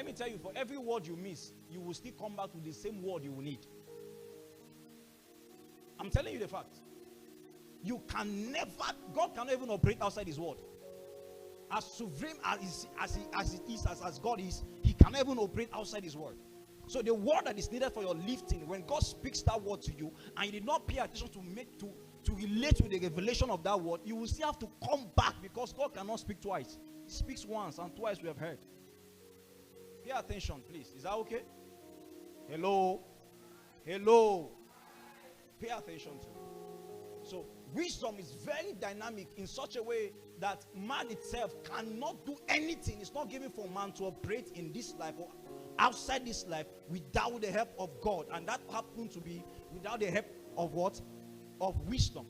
let me tell you, for every word you miss, you will still come back to the same word you will need. I'm telling you the fact. You can never, God cannot even operate outside his word. As supreme as God is, he cannot even operate outside his word. So the word that is needed for your lifting, when God speaks that word to you, and you did not pay attention to relate with the revelation of that word, you will still have to come back, because God cannot speak twice. He speaks once, and twice we have heard. Pay attention, please. Is that okay? Hello? Hello? Pay attention to me. So wisdom is very dynamic in such a way that man itself cannot do anything. It's not given for man to operate in this life or outside this life without the help of God. And that happens to be without the help of what? Of wisdom.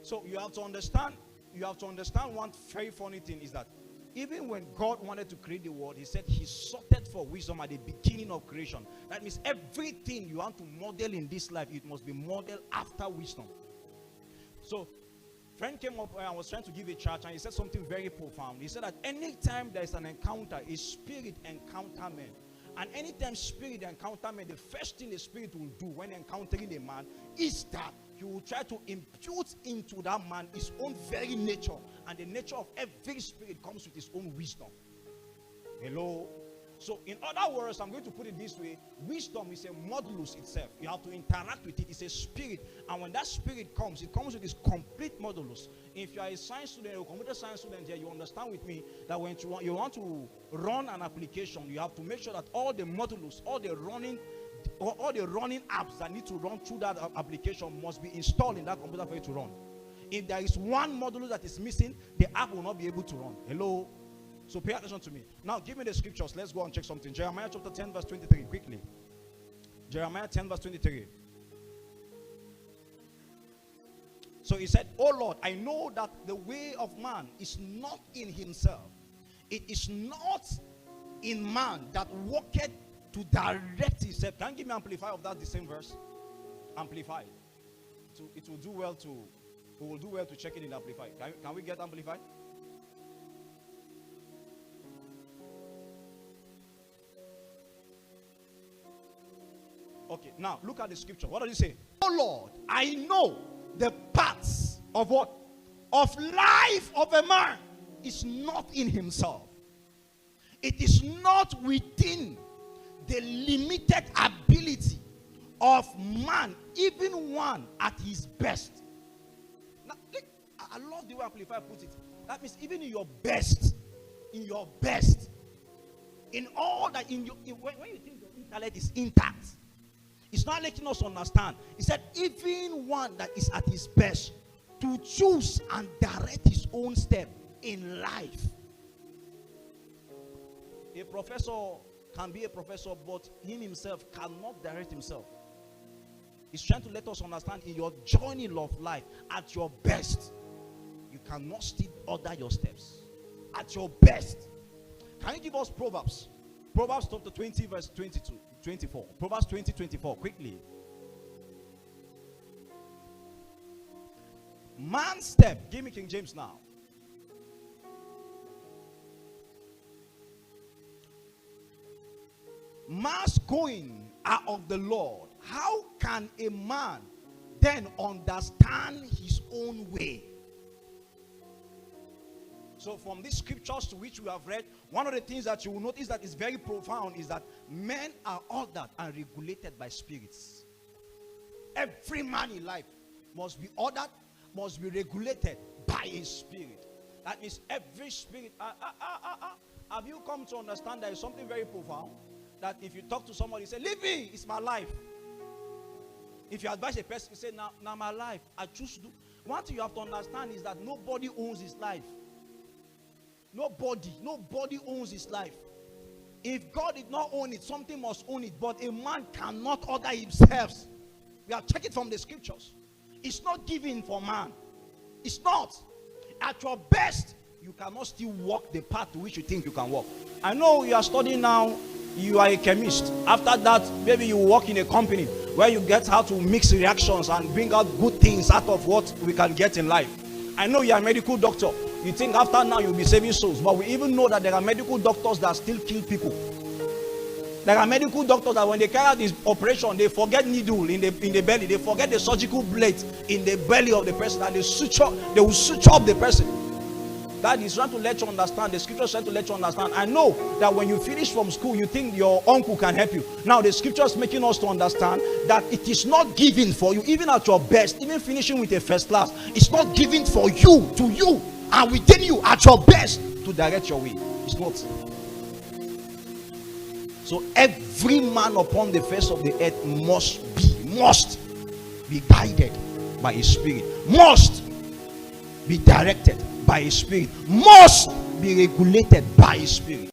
So you have to understand one very funny thing is that even when God wanted to create the world, he said he sorted for wisdom at the beginning of creation. That means everything you want to model in this life, it must be modeled after wisdom. So, friend came up and I was trying to give a church, and he said something very profound. He said that anytime there is an encounter, a spirit encounter men. And anytime spirit encounter men, the first thing the spirit will do when encountering a man is that he will try to impute into that man his own very nature. And the nature of every spirit comes with his own wisdom. Hello? So in other words, I'm going to put it this way. Wisdom is a modulus itself. You have to interact with it. It's a spirit. And when that spirit comes, it comes with this complete modulus. If you are a science student or a computer science student here, you understand with me that when you want to run an application, you have to make sure that all the modulus, all the running apps that need to run through that application must be installed in that computer for it to run. If there is one modulus that is missing, the app will not be able to run. Hello? So pay attention to me. Now give me the scriptures. Let's go and check something. Jeremiah chapter 10 verse 23 quickly. Jeremiah 10 verse 23. So he said, "Oh Lord, I know that the way of man is not in himself. It is not in man that walketh to direct himself." Can you give me amplify of that, the same verse? Amplify. It will do well to, we will do well to check it in amplify. Can we get amplified? Okay, now look at the scripture. What does it say? "Oh Lord, I know the paths of what? Of life of a man is not in himself. It is not within the limited ability of man, even one at his best." Now, look, I love the way Amplifier puts it. That means even in your best, in all that, when you think your intellect is intact, it's not letting us understand. He said, even one that is at his best, to choose and direct his own step in life. A professor can be a professor, but him himself cannot direct himself. He's trying to let us understand in your journey of life, at your best, you cannot still order your steps. At your best. Can you give us Proverbs? Proverbs chapter 20 verse 24. Proverbs 20:24. Quickly. Man's step. Give me King James now. Man's going are of the Lord. How can a man then understand his own way? So from these scriptures to which we have read, one of the things that you will notice that is very profound is that men are ordered and regulated by spirits. Every man in life must be ordered, must be regulated by a spirit. That means every spirit. Have you come to understand there is something very profound? That if you talk to somebody, say, "Leave me, it's my life." If you advise a person, you say, now my life, I choose to do. One thing you have to understand is that nobody owns his life. Nobody owns his life. If God did not own it, something must own it. But a man cannot order himself. We have checked it from the scriptures. It's not given for man. It's not. At your best, you cannot still walk the path to which you think you can walk. I know you are studying now. You are a chemist. After that, maybe you work in a company where you get how to mix reactions and bring out good things out of what we can get in life. I know you are a medical doctor. You think after now you'll be saving souls. But we even know that there are medical doctors that still kill people. There are medical doctors that when they carry out this operation, they forget needle in the belly. They forget the surgical blade in the belly of the person, and they will suture up the person. That is trying to let you understand. The scripture is trying to let you understand. I know that when you finish from school, you think your uncle can help you. Now the scripture is making us to understand that it is not given for you, even at your best, even finishing with a first class. It's not given for you, to you, and within you at your best to direct your way. It's not. So every man upon the face of the earth must be guided by his spirit, must be directed by his spirit, must be regulated by his spirit.